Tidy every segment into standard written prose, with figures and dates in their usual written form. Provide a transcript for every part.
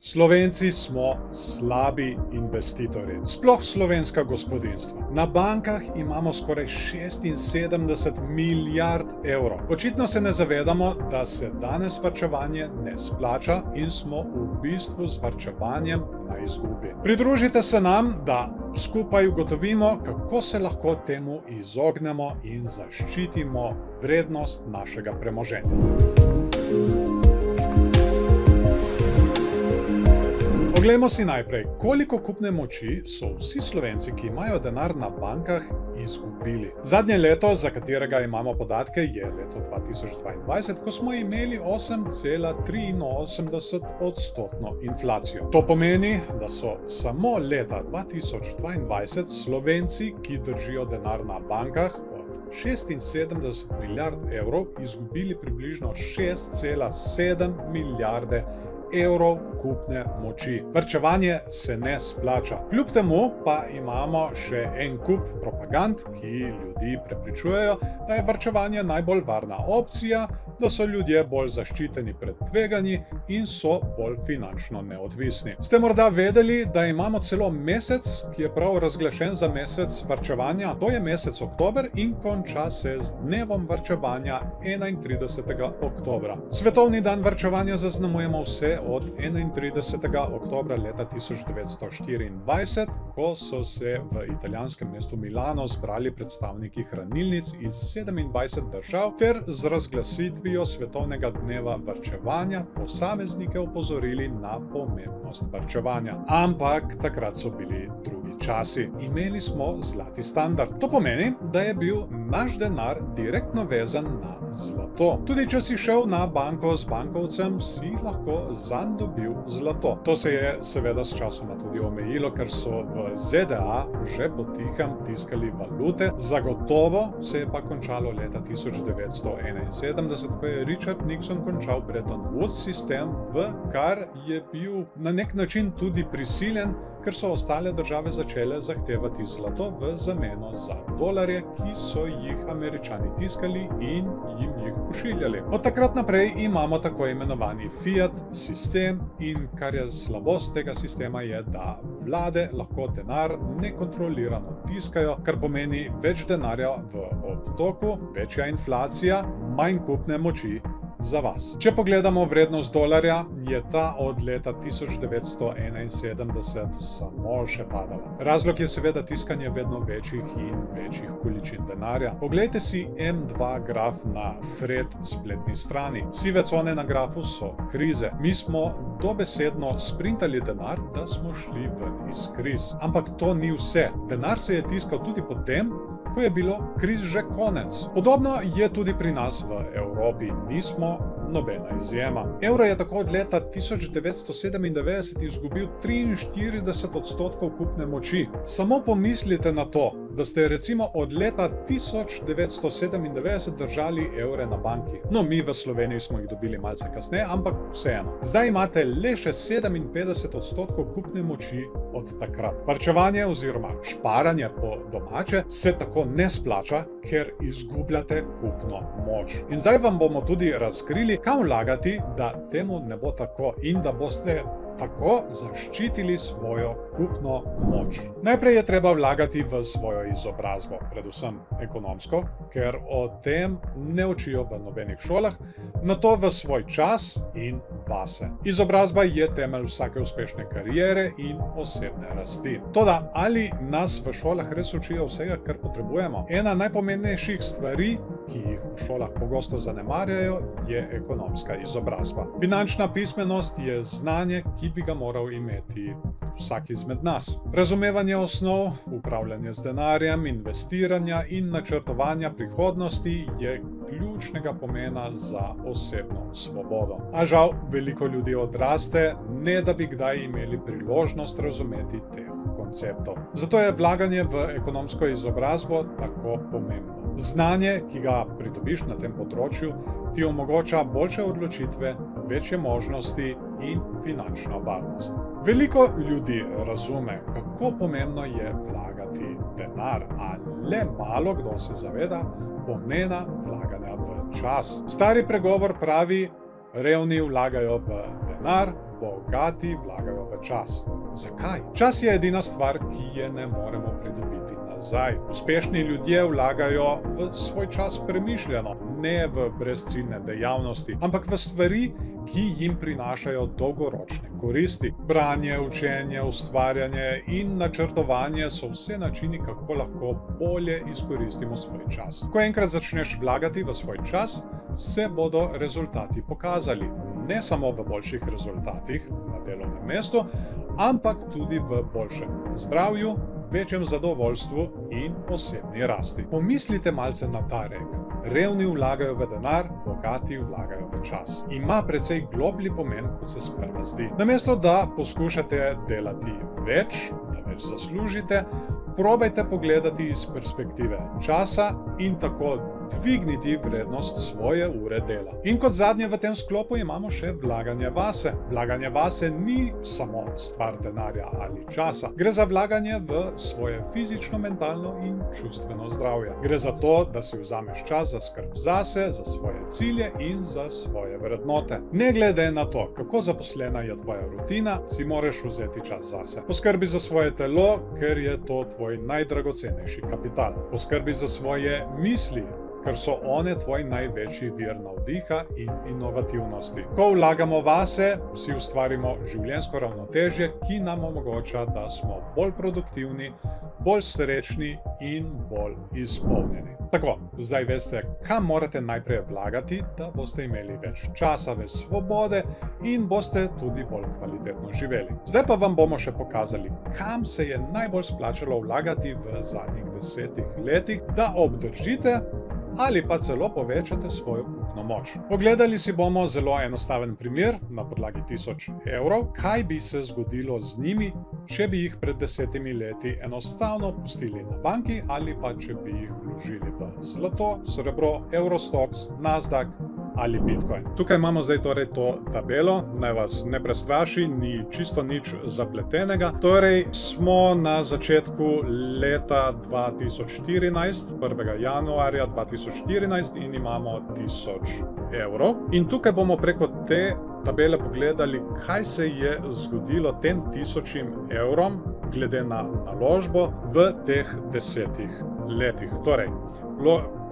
Slovenci smo slabi investitorji, sploh slovenska gospodinjstva. Na bankah imamo skoraj 76 milijard evrov. Očitno se ne zavedamo, da se danes varčevanje ne splača in smo v bistvu z varčevanjem na izgubi. Pridružite se nam, da skupaj ugotovimo, kako se lahko temu izognemo in zaščitimo vrednost našega premoženja. Poglejmo si najprej, koliko kupne moči so vsi Slovenci, ki imajo denar na bankah, izgubili. Zadnje leto, za katerega imamo podatke, je leto 2022, ko smo imeli 8,83% inflacijo. To pomeni, da so samo leta 2022 Slovenci, ki držijo denar na bankah, od 76 milijard evrov izgubili približno 6,7 milijarde evrov kupne moči. Varčevanje se ne splača. Kljub temu pa imamo še en kup propagand, ki ljudi prepričujejo, da je varčevanje najbolj varna opcija, da so ljudje bolj zaščiteni pred tveganji in so bolj finančno neodvisni. Ste morda vedeli, da imamo celo mesec, ki je prav razglašen za mesec varčevanja? To je mesec oktober in konča se z dnevom varčevanja 31. oktobra. Svetovni dan varčevanja zaznamujemo vse od 31. oktobra leta 1924, ko so se v italijanskem mestu Milano zbrali predstavniki hranilnic iz 27 držav ter z razglasitvijo Svetovnega dneva varčevanja posameznike opozorili na pomembnost varčevanja. Ampak takrat so bili drugi časi. Imeli smo zlati standard. To pomeni, da je bil naš denar direktno vezan na zlato. Tudi če si šel na banko z bankovcem, si lahko zanj dobil zlato. To se je seveda s časoma tudi omejilo, ker so v ZDA že potihem tiskali valute. Zagotovo se je pa končalo leta 1971, ko je Richard Nixon končal Bretton Woods sistem, v kar je bil na nek način tudi prisiljen, ker so ostale države začele zahtevati zlato v zameno za dolarje, ki so jih Američani tiskali in jim jih pošiljali. Od takrat naprej imamo tako imenovani fiat sistem in kar je slabost tega sistema je, da vlade lahko denar nekontrolirano tiskajo, kar pomeni več denarja v obtoku, večja inflacija, manj kupne moči za vas. Če pogledamo vrednost dolarja, je ta od leta 1971 samo še padala. Razlog je seveda tiskanje vedno večjih in večjih količin denarja. Poglejte si M2 graf na Fred spletni strani. Sive cone na grafu so krize. Mi smo dobesedno sprintali denar, da smo šli ven iz kriz. Ampak to ni vse. Denar se je tiskal tudi potem, ko je bilo kriz že konec. Podobno je tudi pri nas v Evropi. Nismo nobena izjema. Evro je tako od leta 1997 izgubil 43% kupne moči. Samo pomislite na to, da ste recimo od leta 1997 držali evre na banki. No, mi v Sloveniji smo jih dobili malce kasneje, ampak vseeno. Zdaj imate le še 57% kupne moči od takrat. Varčevanje oziroma šparanje po domače se tako ne splača, ker izgubljate kupno moč. In zdaj vam bomo tudi razkrili, kam vlagati, da temu ne bo tako in da boste tako zaščitili svojo kupno moč. Najprej je treba vlagati v svojo izobrazbo, predvsem ekonomsko, ker o tem ne učijo v nobenih šolah, nato v svoj čas in vase. Izobrazba je temelj vsake uspešne kariere in osebne rasti. Toda, ali nas v šolah res učijo vsega, kar potrebujemo? Ena najpomembnejših stvari, ki jih v šolah pogosto zanemarjajo, je ekonomska izobrazba. Finančna pismenost je znanje, ki bi ga moral imeti vsak izmed nas. Razumevanje osnov, upravljanje z denarjem, investiranja in načrtovanja prihodnosti je ključnega pomena za osebno svobodo. A žal, veliko ljudi odraste, ne da bi kdaj imeli priložnost razumeti teh konceptov. Zato je vlaganje v ekonomsko izobrazbo tako pomembno. Znanje, ki ga pridobiš na tem področju, ti omogoča boljše odločitve, večje možnosti in finančno varnost. Veliko ljudi razume, kako pomembno je vlagati denar, a le malo kdo se zaveda pomena vlaganja v čas. Stari pregovor pravi, revni vlagajo v denar, bogati vlagajo v čas. Zakaj? Čas je edina stvar, ki je ne moremo pridobiti nazaj. Uspešni ljudje vlagajo v svoj čas premišljeno, ne v brezciljne dejavnosti, ampak v stvari, ki jim prinašajo dolgoročne koristi. Branje, učenje, ustvarjanje in načrtovanje so vse načini, kako lahko bolje izkoristimo svoj čas. Ko enkrat začneš vlagati v svoj čas, se bodo rezultati pokazali. Ne samo v boljših rezultatih na delovnem mestu, ampak tudi v boljšem zdravju, večjem zadovoljstvu in osebni rasti. Pomislite malce na ta rek. Revni vlagajo v denar, bogati vlagajo v čas. Ima precej globlji pomen, kot se sprva zdi. Namesto da poskušate delati več, da več zaslužite, probajte pogledati iz perspektive časa in tako dvigniti vrednost svoje ure dela. In kot zadnje v tem sklopu imamo še vlaganje vase. Vlaganje vase ni samo stvar denarja ali časa. Gre za vlaganje v svoje fizično, mentalno in čustveno zdravje. Gre za to, da si vzameš čas za skrb zase, za svoje cilje in za svoje vrednote. Ne glede na to, kako zaposlena je tvoja rutina, si moraš vzeti čas zase. Poskrbi za svoje telo, ker je to tvoj najdragocenejši kapital. Poskrbi za svoje misli, ker so one tvoj največji vir navdiha in inovativnosti. Ko vlagamo vase, si ustvarimo življenjsko ravnotežje, ki nam omogoča, da smo bolj produktivni, bolj srečni in bolj izpolnjeni. Tako, zdaj veste, kam morate najprej vlagati, da boste imeli več časa, več svobode in boste tudi bolj kvalitetno živeli. Zdaj pa vam bomo še pokazali, kam se je najbolj splačalo vlagati v zadnjih 10 letih, da obdržite ali pa celo povečate svojo kupno moč. Pogledali si bomo zelo enostaven primer na podlagi 1000 evrov, kaj bi se zgodilo z njimi, če bi jih pred 10 leti enostavno pustili na banki ali pa če bi jih vložili v zlato, srebro, Eurostox, Nasdaq ali Bitcoin. Tukaj imamo zdaj torej to tabelo, naj vas ne prestraši, ni čisto nič zapletenega. Torej smo na začetku leta 2014, 1. januarja 2014 in imamo 1000 evrov. In tukaj bomo preko te tabele pogledali, kaj se je zgodilo tem 1000 evrom glede na naložbo v teh 10 letih. Torej,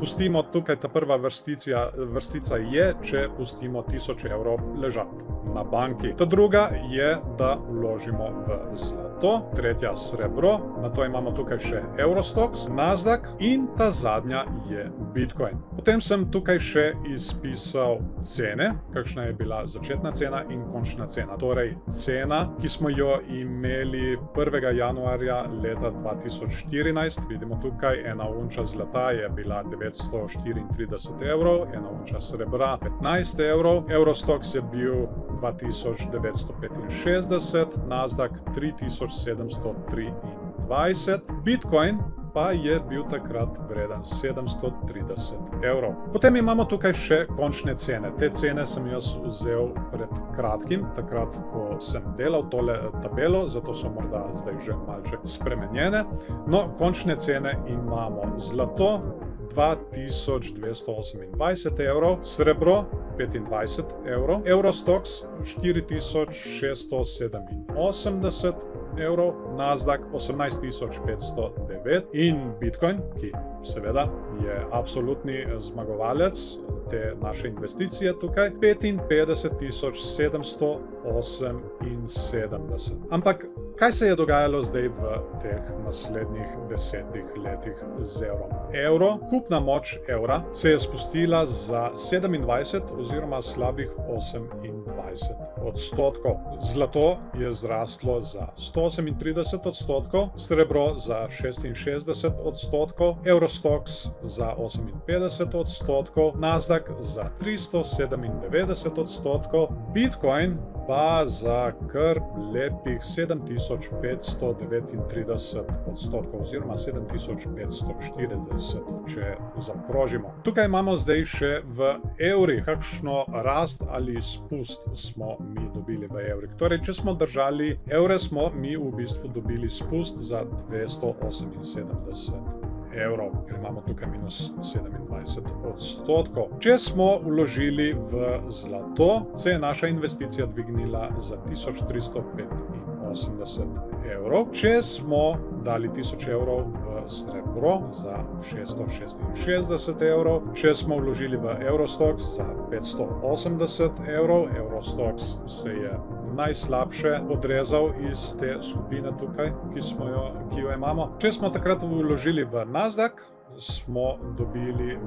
pustimo tukaj, ta prva vrstica je, če pustimo 1000 evrov ležati na banki. Ta druga je, da vložimo v zlato, tretja srebro, nato imamo tukaj še Eurostox, Nasdaq in ta zadnja je Bitcoin. Potem sem tukaj še izpisal cene, kakšna je bila začetna cena in končna cena. Torej, cena, ki smo jo imeli 1. januarja leta 2014, vidimo tukaj, ena unča zlata je bila 934 evrov, ena unča srebra 15 evrov, Eurostox je bil 2965, Nasdaq 3723, Bitcoin pa je bil takrat vreden 730 evrov. Potem imamo tukaj še končne cene. Te cene sem jaz vzel pred kratkim, takrat, ko sem delal tole tabelo, zato so morda zdaj že malček spremenjene. No, končne cene imamo zlato 2228 evrov, srebro 25 evrov, Eurostox 4687 evrov, Nasdaq 18509 in Bitcoin, ki seveda je absolutni zmagovalec te naše investicije tukaj, 55778. Ampak kaj se je dogajalo zdaj v teh naslednjih 10 letih z evrom? Kupna moč evra se je spustila za 27 oziroma slabih 28%. Zlato je zraslo za 138%, srebro za 66%, Eurostox za 58%, Nasdaq za 397%, Bitcoin pa za kar lepih 7539% oziroma 7540, če zakrožimo. Tukaj imamo zdaj še v evrih, kakšno rast ali spust smo mi dobili v evrih. Torej, če smo držali evre, smo mi v bistvu dobili spust za 278 evrov, ker imamo tukaj minus 27%. Če smo vložili v zlato, se je naša investicija dvignila za 1385 evrov. Če smo dali 1000 evrov v srebro za 666 evrov, če smo vložili v Eurostox za 580 evrov, Eurostox se je najslabše odrezal iz te skupine tukaj, ki jo imamo. Če smo takrat vložili v Nasdaq, smo dobili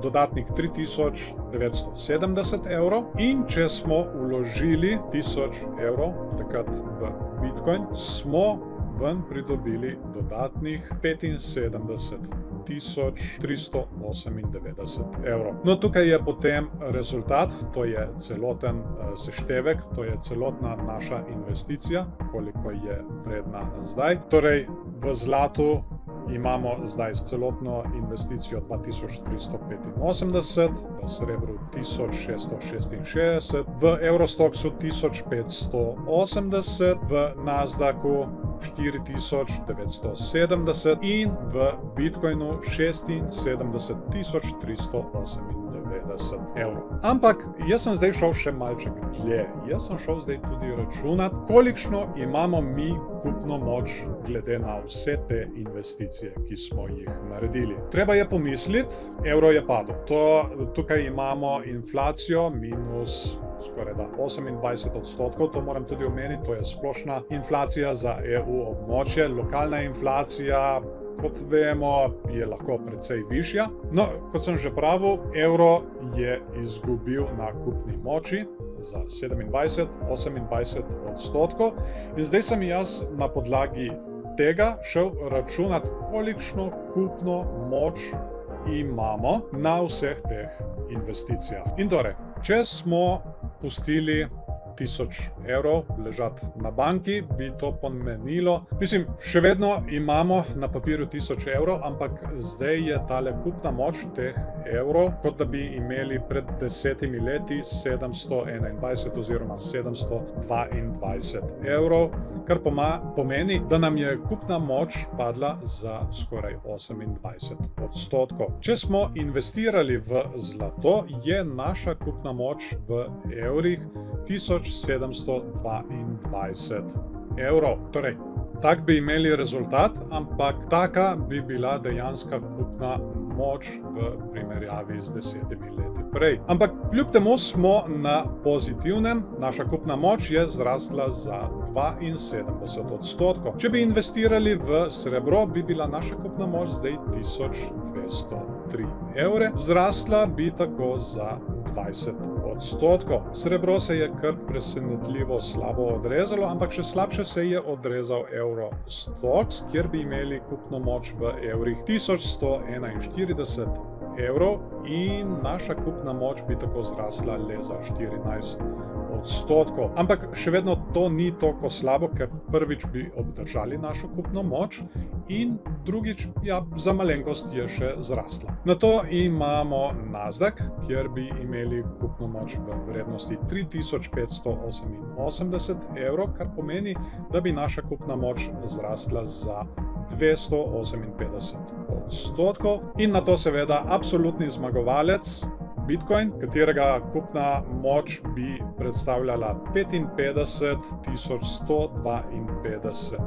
dodatnih 3970 evrov, in če smo vložili 1000 evrov takrat v Bitcoin, smo ven pridobili dodatnih 75.398 evrov. No, tukaj je potem rezultat, to je celoten seštevek, to je celotna naša investicija, koliko je vredna zdaj. Torej, v zlatu imamo zdaj s celotno investicijo 2385, v srebru 1666, v Eurostoxu 1580, v Nasdaqu 4970 in v Bitcoinu 76.398 evrov. Ampak jaz sem zdaj šel še malček dlje. Jaz sem šel zdaj tudi računati, kolikšno imamo mi kupno moč glede na vse te investicije, ki smo jih naredili. Treba je pomisliti, evro je padel. Tukaj imamo inflacijo minus skoraj 28%, to moram tudi omeniti, to je splošna inflacija za EU območje. Lokalna inflacija, kot vemo, je lahko precej višja. No, kot sem že pravil, evro je izgubil na kupni moči za 27-28%. In zdaj sem jaz na podlagi tega šel računati, kolikšno kupno moč imamo na vseh teh investicijah. In torej, če smo pustili 1000 evrov ležati na banki, bi to pomenilo, še vedno imamo na papirju 1000 evrov, ampak zdaj je tale kupna moč teh evrov, kot da bi imeli pred 10 leti 721 oziroma 722 evrov, kar pomeni, da nam je kupna moč padla za skoraj 28%. Če smo investirali v zlato, je naša kupna moč v evrih 1722 evrov. Torej, tak bi imeli rezultat, ampak taka bi bila dejanska kupna moč v primerjavi z 10 leti prej. Ampak kljub temu smo na pozitivnem, naša kupna moč je zrasla za 72%. Če bi investirali v srebro, bi bila naša kupna moč zdaj 1203 evre, zrasla bi tako za 20%. Srebro se je kar presenetljivo slabo odrezalo, ampak še slabše se je odrezal Eurostox, kjer bi imeli kupno moč v evrih 1141 evrov in naša kupna moč bi tako zrasla le za 14%. Ampak še vedno to ni toliko slabo, ker prvič bi obdržali našo kupno moč in drugič, za malenkost je še zrasla. Nato imamo Nasdaq, kjer bi imeli kupno moč v vrednosti 3588 evrov, kar pomeni, da bi naša kupna moč zrasla za 258%. In nato seveda absolutni zmagovalec Bitcoin, katerega kupna moč bi predstavljala 55.152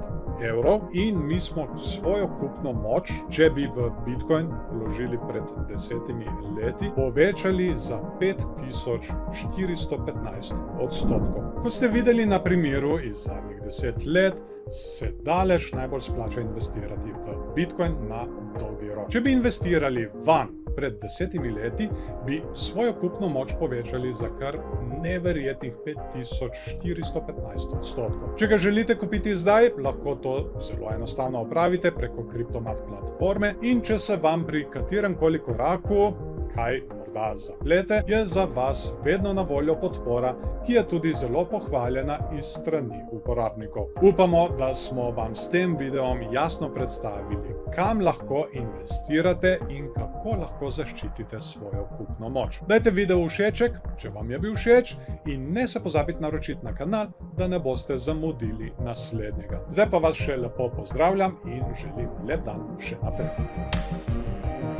evrov in mi smo svojo kupno moč, če bi v Bitcoin vložili pred 10 leti, povečali za 5415%. Kot ste videli na primeru iz zadnjih 10 let, se daleč najbolj splača investirati v Bitcoin na dolgi rok. Če bi investirali van pred 10 leti, bi svojo kupno moč povečali za kar neverjetnih 5415%. Če ga želite kupiti zdaj, lahko to zelo enostavno opravite preko Kriptomat platforme in če se vam pri kateremkoli koraku kaj morda zaplete, je za vas vedno na voljo podpora, ki je tudi zelo pohvaljena iz strani uporabnikov. Upamo, da smo vam s tem videom jasno predstavili, kam lahko investirate in kako lahko zaščitite svojo kupno moč. Dajte video všeček, če vam je bil všeč, in ne se pozabite naročiti na kanal, da ne boste zamudili naslednjega. Zdaj pa vas še lepo pozdravljam in želim lep dan še naprej.